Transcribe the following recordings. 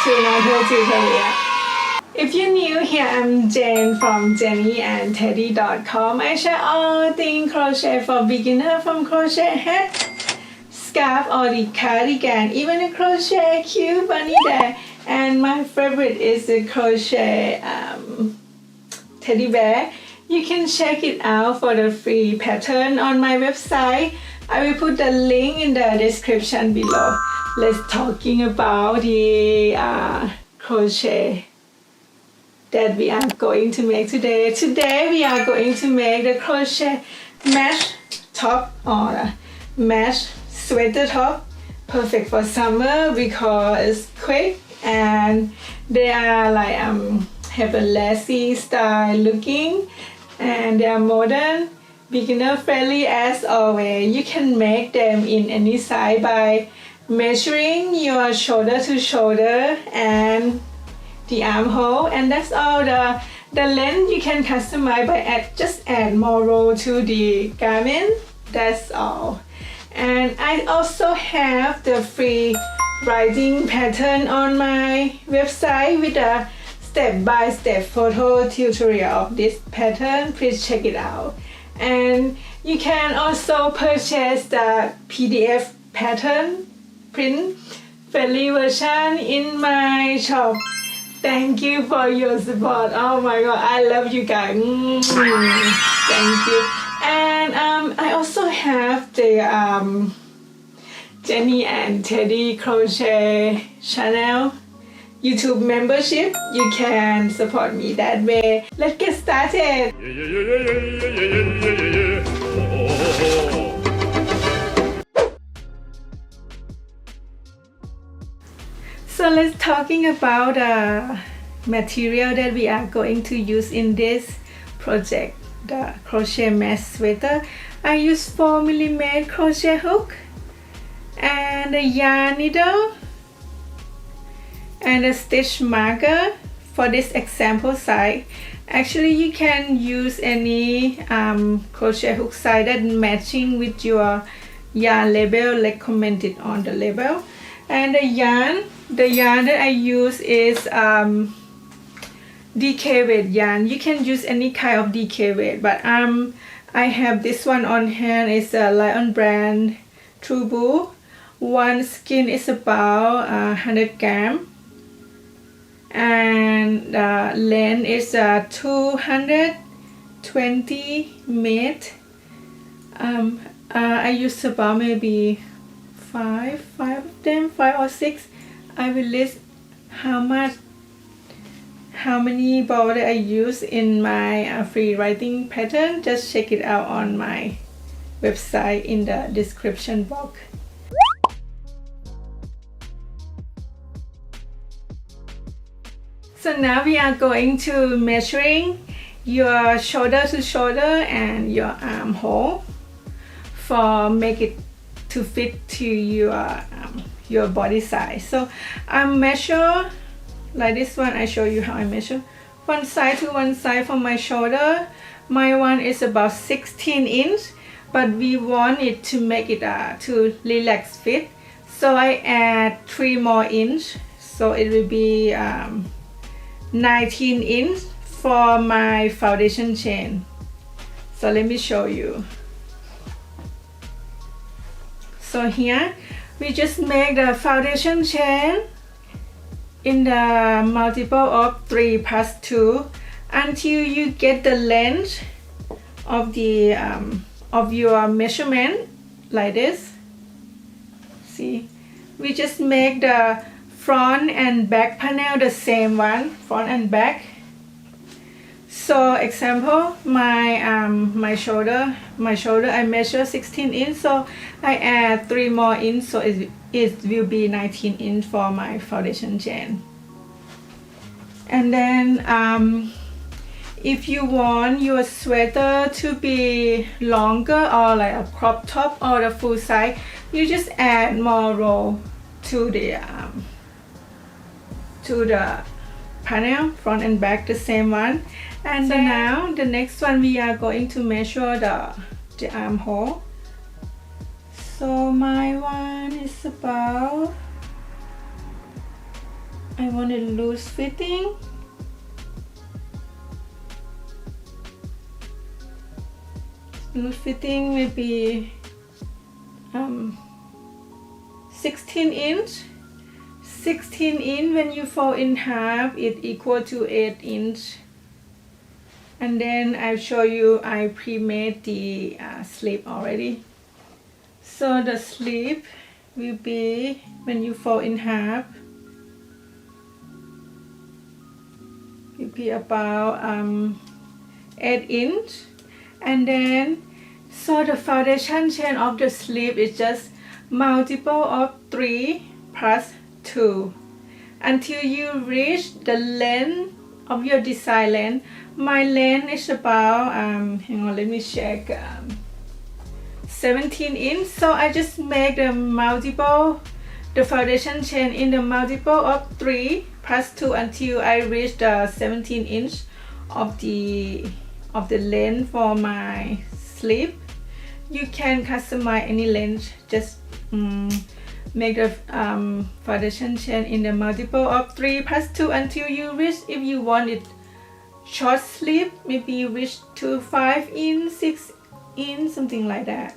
to another tutorial. If you're new here, I'm Jane from Jennyandteddy.com. I share all things crochet for beginner, from crochet hat, scarf, or the cardigan, even a crochet cute bunny there. And my favorite is the crochet teddy bear. You can check it out for the free pattern on my website. I will put the link in the description below. Let's talking about the crochet that we are going to make today. Today we are going to make the crochet mesh top or mesh sweater top. Perfect for summer because it's quick and they are like have a lacy style looking, and they are modern, beginner friendly as always. You can make them in any size by measuring your shoulder to shoulder and the armhole, and that's all. The length you can customize by just add more roll to the garment. That's all. And I also have the free writing pattern on my website with a step-by-step photo tutorial of this pattern. Please check it out. And you can also purchase the PDF pattern print friendly version in my shop. Thank you for your support. Oh my god, I love you guys. Thank you. And I also have the Jennyandteddy crochet channel YouTube membership. You can support me that way. Let's get started. So let's talking about the material that we are going to use in this project, the crochet mesh sweater. I use 4mm crochet hook and a yarn needle and a stitch marker for this example size. Actually, you can use any crochet hook size that matching with your yarn label like commented on the label. And the yarn that I use is DK weight yarn. You can use any kind of DK weight, but I have this one on hand. It's a Lion brand True Blue. One skein is about 100 grams, and the length is 220 meters. I use about maybe five of them, 5 or 6. I will list how many border I use in my free writing pattern. Just check it out on my website in the description box. So now we are going to measuring your shoulder to shoulder and your armhole for make it to fit to your body size. So I measure like this one. I show you how I measure one side to one side for my shoulder. My one is about 16 inch, but we want it to make it to relax fit, so I add 3 more inch, so it will be 19 inch for my foundation chain. So let me show you. So here we just make the foundation chain in the multiple of 3 plus 2 until you get the length of the of your measurement like this. See, we just make the front and back panel the same one, front and back. So example, my shoulder I measure 16 inch, so I add 3 more inch, so it will be 19 inch for my foundation chain. And then if you want your sweater to be longer or like a crop top or the full size, you just add more roll to the panel, front and back the same one. And then now the next one we are going to measure the armhole. So my one is about I want it loose fitting. Loose fitting will be 16 inch. 16 inch when you fold in half, it equal to 8 inch. And then I'll show you, I pre-made the sleeve already. So the sleeve will be, when you fold in half, will be about 8 inch. And then, so the foundation chain of the sleeve is just multiple of 3 plus 2 until you reach the length of your design length. My length is about hang on, let me check, 17 inch. So I just make the foundation chain in the multiple of 3 plus 2 until I reach the 17 inch of the length for my sleeve. You can customize any length, just make the foundation chain in the multiple of 3 plus 2 until you reach, if you want it short sleeve, maybe you reach to 5 inch, 6 inch, something like that.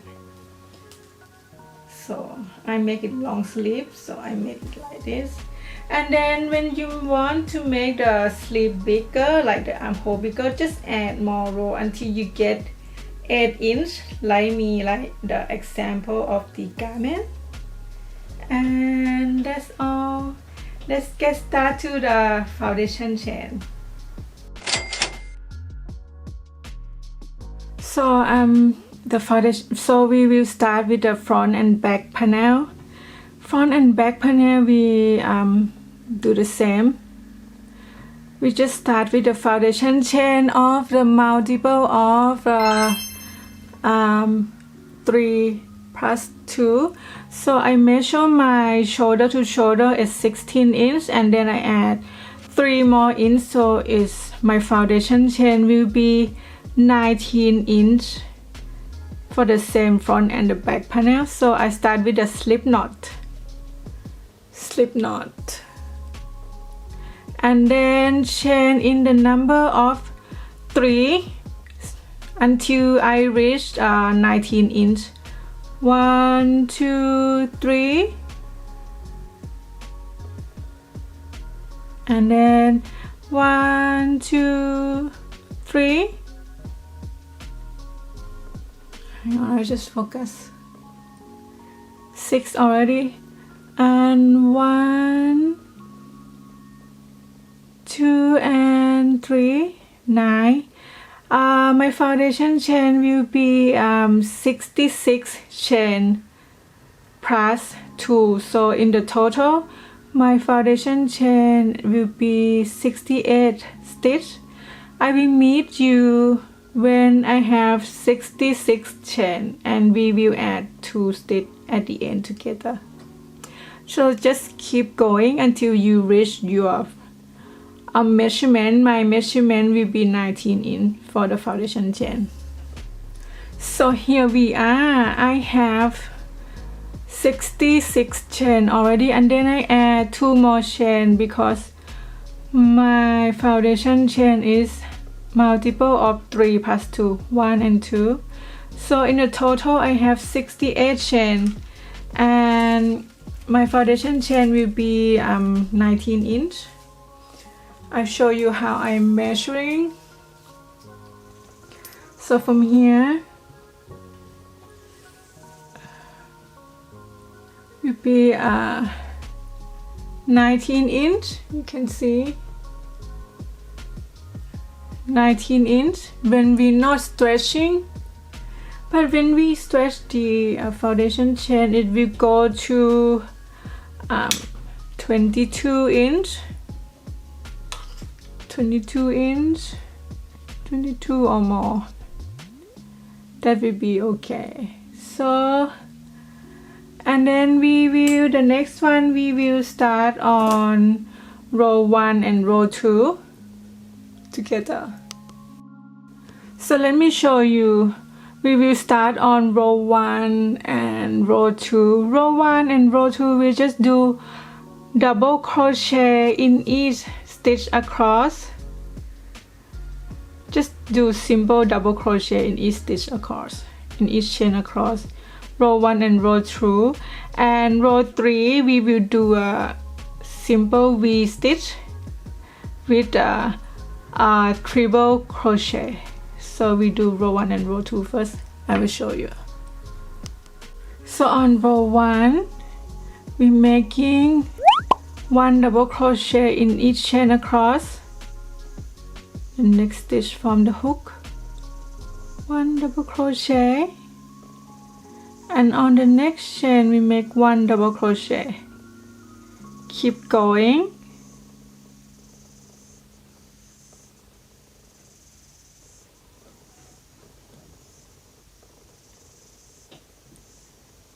So I make it long sleeve, so I make it like this. And then when you want to make the sleeve bigger, like the armhole bigger, just add more row until you get 8 inch, like me, like the example of the garment. And that's all. Let's get started to the foundation chain. So the foundation, so we will start with the front and back panel. Front and back panel we do the same. We just start with the foundation chain of the multiple of 3 plus 2. So I measure my shoulder to shoulder is 16 inch, and then I add 3 more inch, so is my foundation chain will be 19 inch for the same front and the back panel. So I start with the slip knot, and then chain in the number of 3 until I reach 19 inch. 1, 2, 3, and then 1, 2, 3. Hang on, I just focus. 6 already, and 1, 2, and 3, 9. My foundation chain will be 66 chain plus 2. So in the total, my foundation chain will be 68 stitch. I will meet you when I have 66 chain, and we will add 2 stitch at the end together. So just keep going until you reach your measurement. My measurement will be 19 inch for the foundation chain. So here we are. I have 66 chain already, and then I add 2 more chain because my foundation chain is multiple of 3 plus 2, 1 and 2. So in the total I have 68 chain, and my foundation chain will be 19 inch. I'll show you how I'm measuring. So from here will be 19 inch. You can see 19 inch when we're not stretching, but when we stretch the foundation chain, it will go to 22 inch, 22 inch, 22 or more. That will be okay. So, and then we will, the next one we will start on row 1 and row 2 together. So let me show you. We will start on row 1 and row 2. Row 1 and row 2 we just do double crochet in each stitch across. Just do simple double crochet in each stitch across, in each chain across. Row 1 and row 2, and row 3 we will do a simple V stitch with a triple crochet. So we do row 1 and row 2 first. I will show you. So on row 1 we making 1 double crochet in each chain across. The next stitch from the hook, 1 double crochet, and on the next chain we make 1 double crochet. Keep going.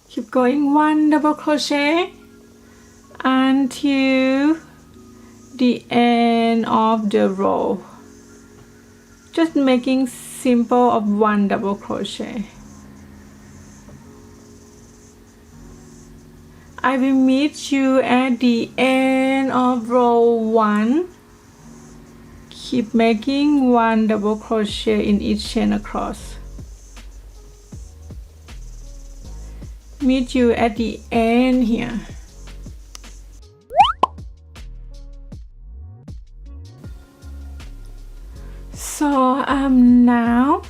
Keep going, 1 double crochet until the end of the row. Just making simple of 1 double crochet. I will meet you at the end of row 1. Keep making 1 double crochet in each chain across. Meet you at the end here. So now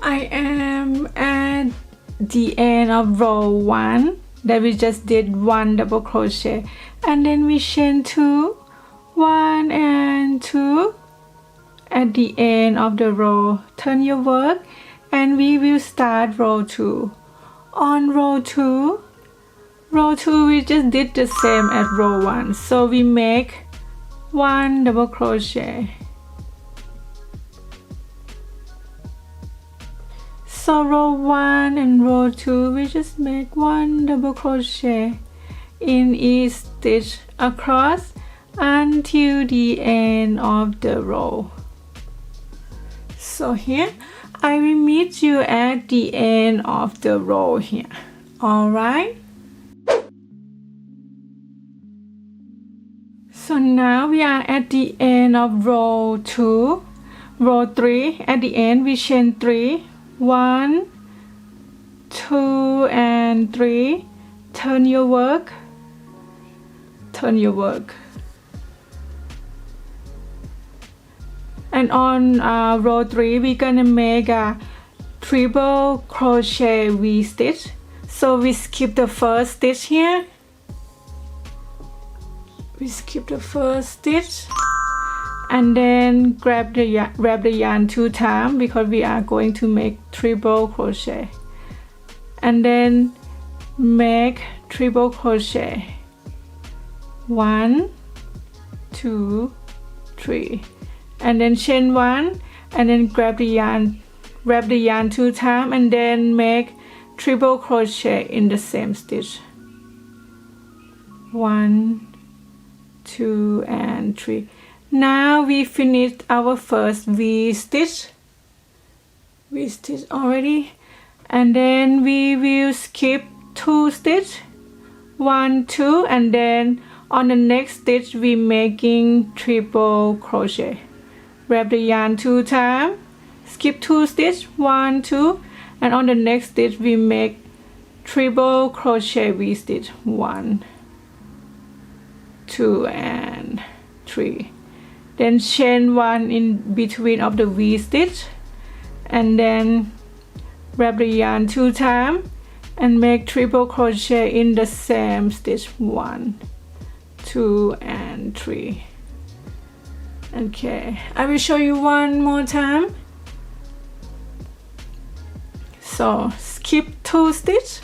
I am at the end of row 1 that we just did 1 double crochet, and then we chain 2, 1 and 2 at the end of the row. Turn your work and we will start row 2. On row 2 we just did the same as row 1, so we make 1 double crochet. So row 1 and row 2 we just make 1 double crochet in each stitch across until the end of the row. So here I will meet you at the end of the row here. Alright, so now we are at the end of row 2. Row 3, at the end we chain 3, 1, 2 and 3. Turn your work, turn your work. And on row 3 we're gonna make a triple crochet V stitch. So we skip the first stitch here. We skip the first stitch and then wrap the yarn 2 times because we are going to make triple crochet, and then make triple crochet 1, 2, 3, and then chain 1 and then grab the yarn, wrap the yarn 2 times and then make triple crochet in the same stitch. 1, 2 and 3. Now we finished our first V stitch already, and then we will skip 2 stitch, 1, 2, and then on the next stitch we making triple crochet. Wrap the yarn 2 times, skip 2 stitch, 1, 2, and on the next stitch we make triple crochet V stitch, 1, 2 and 3. Then chain 1 in between of the V stitch and then wrap the yarn 2 times and make triple crochet in the same stitch, 1, 2 and 3. Okay, I will show you one more time. So skip 2 stitch,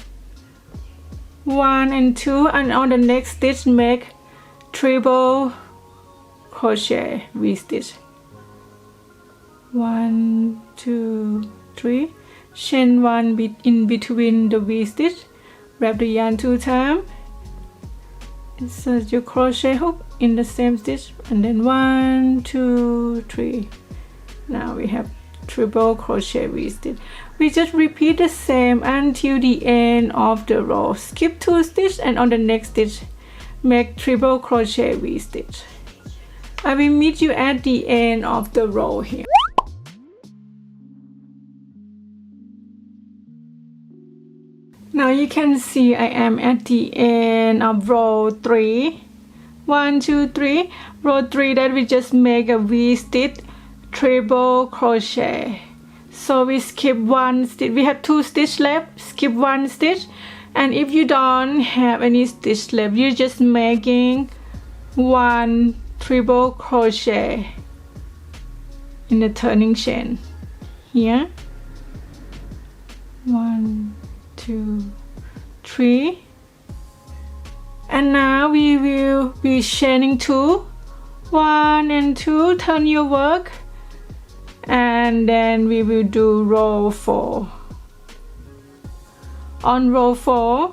1 and 2, and on the next stitch make triple crochet V stitch, 1, 2, 3, chain 1 in between the V stitch, wrap the yarn 2 times, insert your crochet hook in the same stitch, and then 1, 2, 3. Now we have triple crochet V stitch. We just repeat the same until the end of the row. Skip 2 stitch and on the next stitch make triple crochet V-stitch. I will meet you at the end of the row here. Now you can see I am at the end of row 3. 1, 2, 3. Row 3 that we just make a V-stitch triple crochet. So we skip one stitch. We have 2 stitches left. Skip 1 stitch. And if you don't have any stitch left, you're just making 1 triple crochet in the turning chain here. 1, 2, 3. And now we will be chaining 2. 1 and 2. Turn your work. And then we will do row 4. On row 4,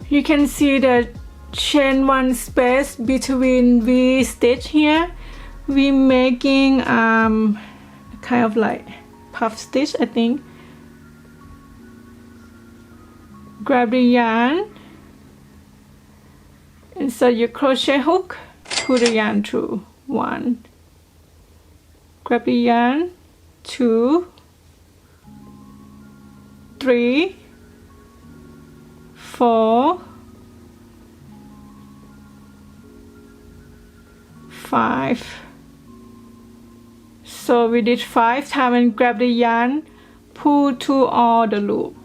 you can see the chain 1 space between V stitch here. We making kind of like puff stitch, I think. Grab the yarn, insert your crochet hook, pull the yarn through. 1. Grab the yarn, 2, 3, 4, 5. So we did 5 times and grab the yarn, pull to all the loop.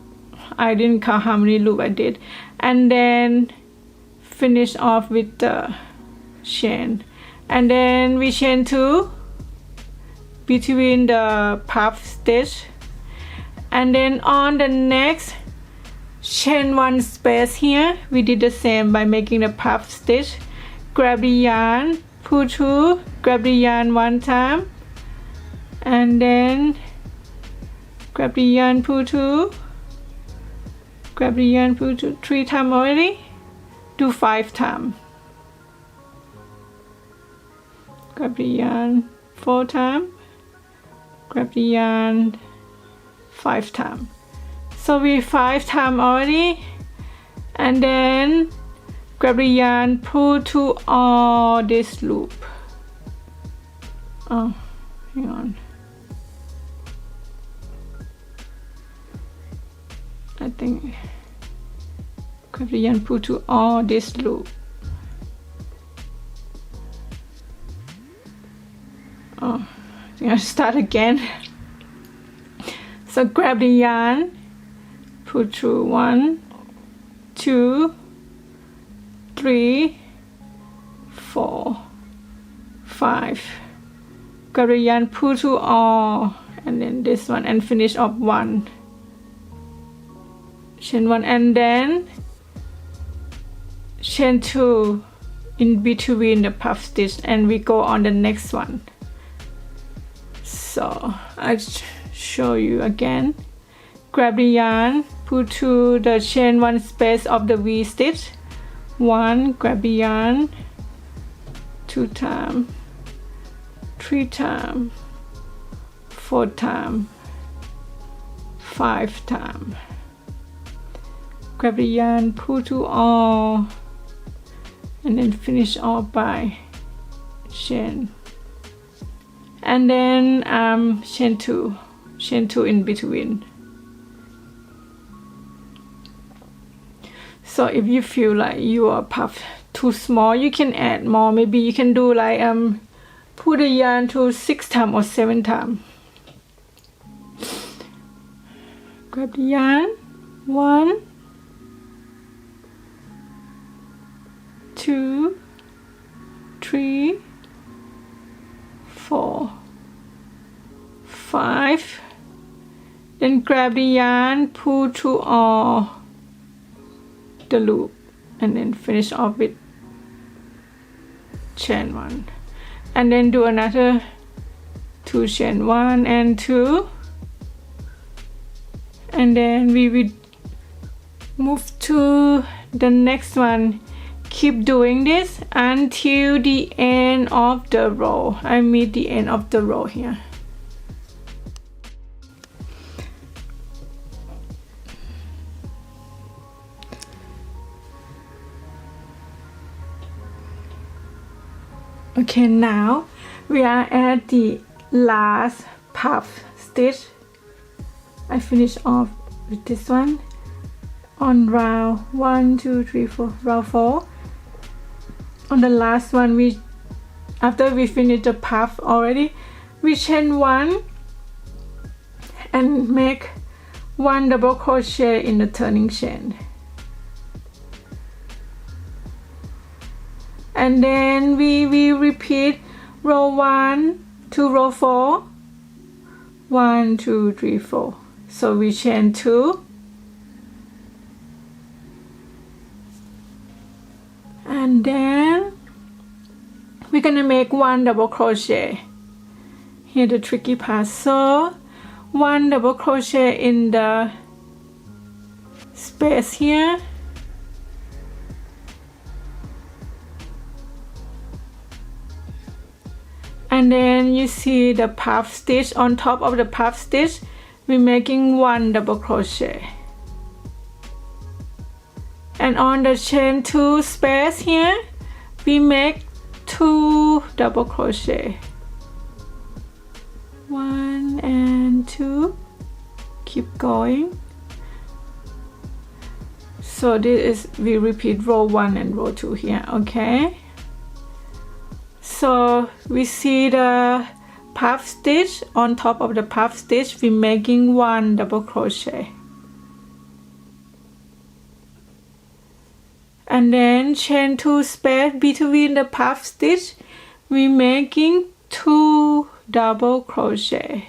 I didn't count how many loop I did. And then finish off with the chain. And then we chain 2 between the puff stitch. And then on the next chain 1 space here, we did the same by making the puff stitch. Grab the yarn, pull through, grab the yarn 1 time, and then grab the yarn, pull through, grab the yarn, pull through 3 times already. Do 5 times. Grab the yarn 4 times, grab the yarn 5 times. So we 5 times already, and then grab the yarn, pull to all this loop. Oh, hang on. I think grab the yarn, pull to all this loop. Oh, I think I'll start again. So grab the yarn, pull through 1, 2, 3, 4, 5. Grab the yarn, pull to all, and then this one, and finish off 1. Chain 1, and then chain 2 in between the puff stitch, and we go on the next one. So I'll show you again. Grab the yarn, pull to the chain 1 space of the V stitch. 1, grab the yarn, 2 times, 3 times, 4 times, 5 times. Grab the yarn, pull to all, and then finish off by chain. And then chain 2 in between. So if you feel like your puff too small, you can add more. Maybe you can do like pull the yarn to 6 times or 7 times. Grab the yarn, 1, 2, 3, 4, 5. Then grab the yarn, pull through all the loop, and then finish off with chain 1, and then do another 2 chain 1 and 2, and then we will move to the next one. Keep doing this until the end of the row. I meet the end of the row here. Okay, now we are at the last puff stitch. I finish off with this one on round 1, 2, 3, 4, round 4. On the last one, after we finish the puff already, we chain 1 and make 1 double crochet in the turning chain, and then we repeat row 1 to row 4, 1, 2, 3, 4. So we chain 2, and then we're gonna make 1 double crochet. Here the tricky part. So 1 double crochet in the space here, and then you see the puff stitch. On top of the puff stitch, we're making 1 double crochet, and on the chain 2 space here, we make 2 double crochet, 1 and 2. Keep going. So this is, we repeat row 1 and row 2 here. Okay, so we see the puff stitch. On top of the puff stitch, we're making 1 double crochet, and then chain 2 space between the puff stitch, we're making 2 double crochet.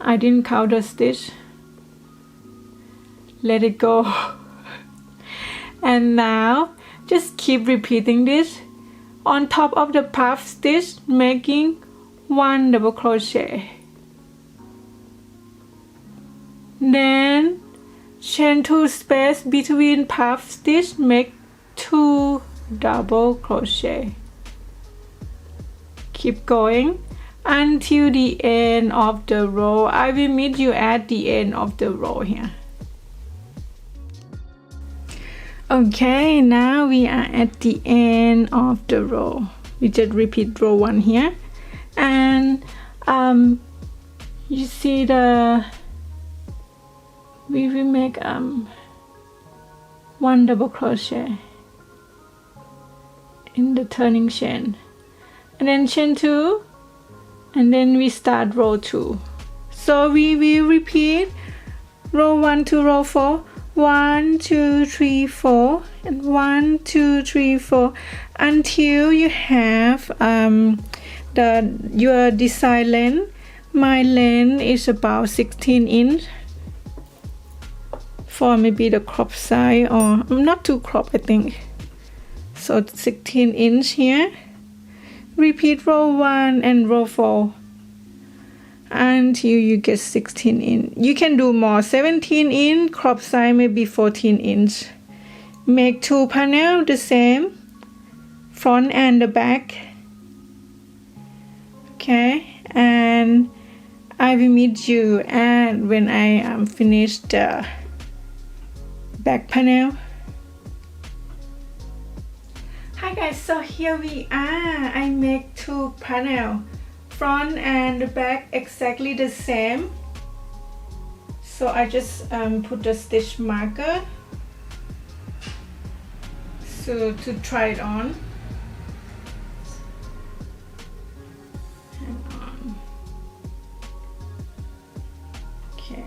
I didn't count the stitch, let it go. And now just keep repeating this. On top of the puff stitch, making 1 double crochet, then chain 2 space between puff stitch, make 2 double crochet. Keep going until the end of the row. I will meet you at the end of the row here. Okay, now we are at the end of the row. We just repeat row 1 here, and you see we will make 1 double crochet in the turning chain, and then chain 2, and then we start row 2. So we will repeat row 1 to row 4, 1, 2, 3, 4, and 1, 2, 3, 4, until you have your design length. My length is about 16 inch for maybe the crop size, or not too crop, I think. So 16 inch here. Repeat row 1 and row 4 until you get 16 inch. You can do more, 17 inch, crop size maybe 14 inch. Make 2 panels the same, front and the back. Okay, and I will meet you and when I am finished the back panel. Hi guys, so here we are. I make 2 panels, front and the back exactly the same. So I just put the stitch marker so to try it on. Hang on. Okay.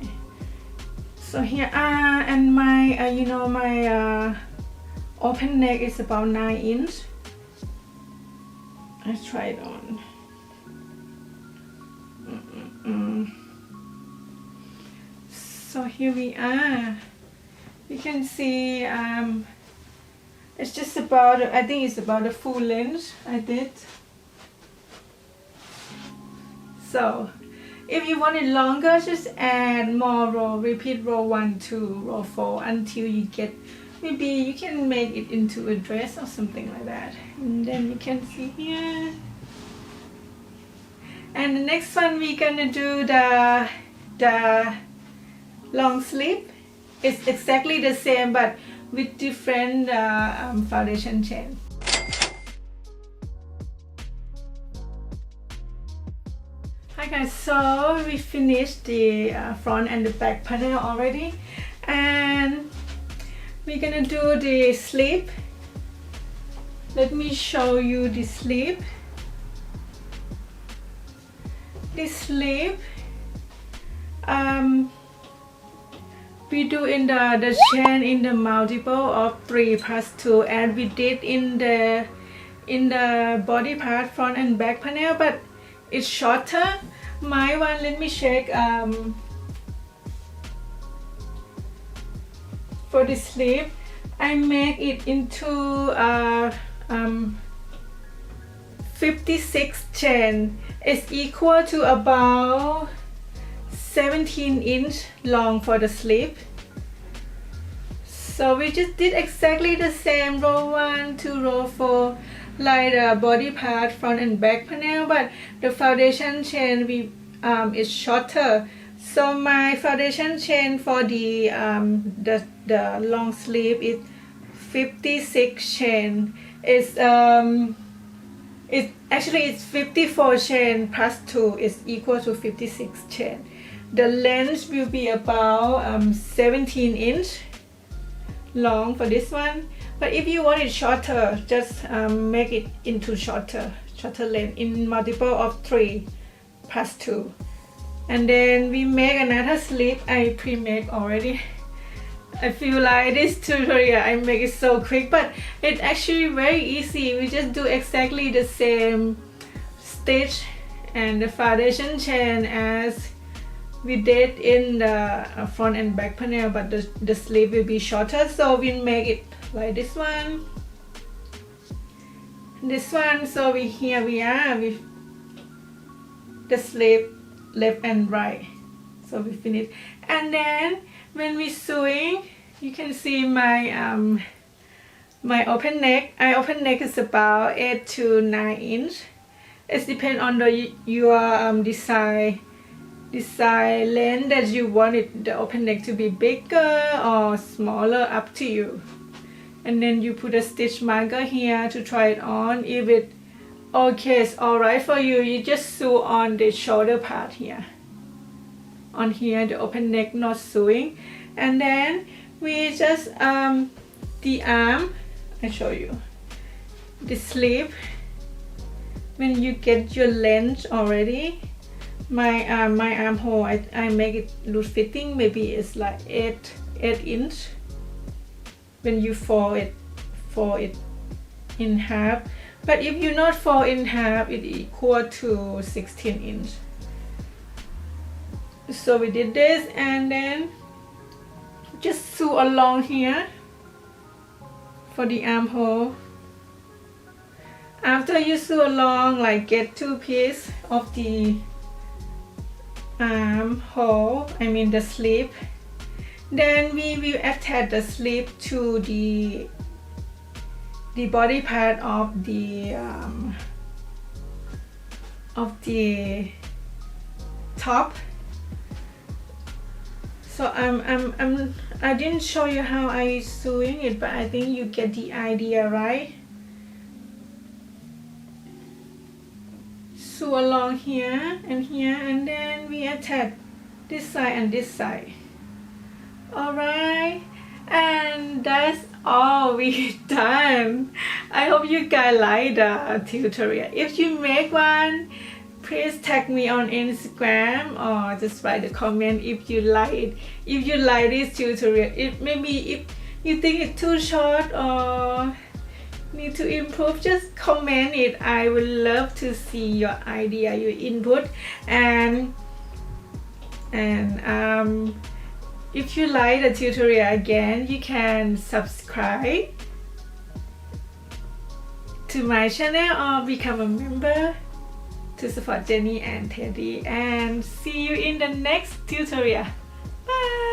So here and my my open neck is about 9 inch. I try it on. So here we are. You can see it's just about, I think it's about the full length I did. So if you want it longer, just add more row, repeat row 1 to row 4 until you get, maybe you can make it into a dress or something like that. And then you can see here. And the next one we're gonna do the long sleeve. It's exactly the same but with different foundation chain. guys, so we finished the front and the back panel already, and we're gonna do the sleeve. Let me show you the sleeve. This sleeve we do in the chain in the multiple of 3+2, and we did in the body part, front and back panel, but it's shorter. My one, let me check. For the sleeve, I make it into 56 chain. It's equal to about 17 inch long for the sleeve. So we just did exactly the same, row 1 to row 4, like the body part, front and back panel, but the foundation chain is shorter. So my foundation chain for the long sleeve is 56 chain. It's actually it's 54 chain plus 2 is equal to 56 chain. The length will be about 17 inch long for this one, but if you want it shorter, just make it into shorter length in multiple of 3+2. And then we make another sleeve. I pre-make already. I feel like this tutorial I make it so quick, but it's actually very easy. We just do exactly the same stitch and the foundation chain as we did in the front and back panel, but the sleeve will be shorter, so we make it like this one, so here we are with the sleeve left and right. So we finish, and then when we sewing, you can see my my open neck. Open neck is about 8 to 9 inch. It depends on your design length that you want it, the open neck to be bigger or smaller, up to you. And then you put a stitch marker here to try it on. If it it's alright for you, you just sew on the shoulder part here. On here, the open neck not sewing. And then we just the arm, I show you the sleeve. When you get your length already, my armhole, I make it loose fitting. Maybe it's like 8 inch. When you fold it in half, but if you not fold in half, it equal to 16 inch. So we did this, and then just sew along here for the armhole. After you sew along, like get 2 pieces of the armhole, I mean the sleeve, then we will attach the sleeve to the body part of the top. So I didn't show you how I sewing it, but I think you get the idea, right? Sew along here, and then we attach this side and this side. Alright, and that's all we done. I hope you guys like the tutorial. If you make one, please tag me on Instagram or just write a comment if you like it. If you like this tutorial, maybe if you think it's too short or need to improve, just comment it. I would love to see your idea, your input, and if you like the tutorial again, you can subscribe to my channel or become a member to support Jenny and Teddy, and see you in the next tutorial. Bye!